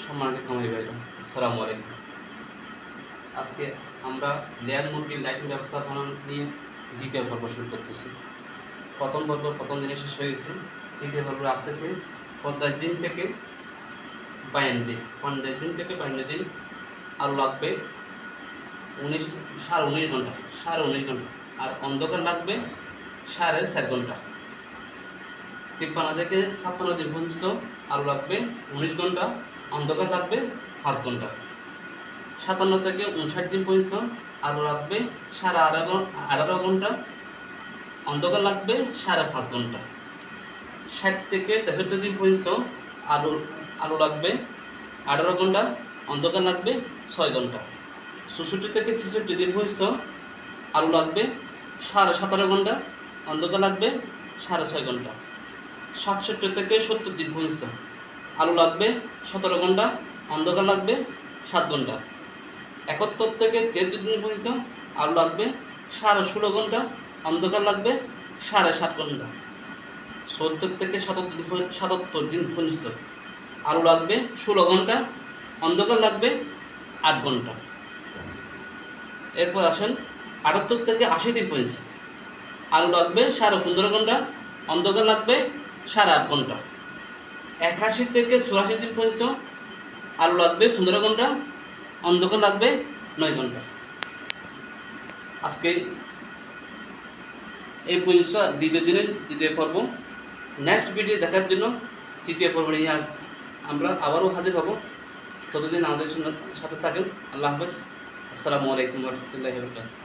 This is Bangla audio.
সম্মানিত খামারি ভাইরা, আসসালামু আলাইকুম। আজকে আমরা লেয়ার মুরগির লাইটিং ব্যবস্থাপনা নিয়ে দ্বিতীয় পর্ব শুরু করতেছি। প্রথম পর্ব প্রথম দিনে শেষ হয়ে গেছে, দ্বিতীয় পর্ব আসতেছে 50 দিন থেকে 52 দিন। 50 দিন থেকে 52 দিন আরও লাগবে 19.5 ঘন্টা, 19.5 ঘন্টা, আর অন্ধকার লাগবে 4.5 ঘন্টা। 53 থেকে 56 দিন পর্যন্ত আরও লাগবে 19 ঘন্টা, অন্ধকার লাগবে 5 ঘন্টা। 57 থেকে 59 দিন পর্যন্ত আরও লাগবে 18.5 ঘন্টা, অন্ধকার লাগবে 5.5 ঘন্টা। 60 থেকে 63 দিন পর্যন্ত আলো লাগবে 18 ঘন্টা, অন্ধকার লাগবে 6 ঘন্টা। 64 থেকে 66 দিন পর্যন্ত আলো লাগবে 17.5 ঘন্টা, অন্ধকার লাগবে 6.5 ঘন্টা। 67 থেকে 70 দিন পর্যন্ত আলো লাগবে 17 ঘন্টা, অন্ধকার লাগবে 7 ঘন্টা। 71 থেকে 73 দিন পর্যন্ত আলো লাগবে 16.5 ঘন্টা, অন্ধকার লাগবে 7.5 ঘন্টা। 70 থেকে 77 দিন পর্যন্ত আলো লাগবে 16 ঘন্টা, অন্ধকার লাগবে 8 ঘন্টা। এরপর আসেন 78 থেকে 80 দিন পর্যন্ত আলো লাগবে 15.5 ঘন্টা, অন্ধকার লাগবে 8.5 ঘন্টা। 81 থেকে 84 দিন পর্যন্ত আলো লাগবে 15 ঘন্টা, অন্ধকার লাগবে 9 ঘন্টা। আজকে এই পর্যন্ত দ্বিতীয় দিনের দ্বিতীয় পর্ব। নেক্সট ভিডিও দেখার জন্য তৃতীয় পর্ব নিয়ে আমরা আবারও হাজির হব। ততদিন আমাদের সাথে থাকেন। আল্লাহ হাফেজ। আসসালামু আলাইকুম ওয়া রাহমাতুল্লাহি ওয়া বারাকাতুহু।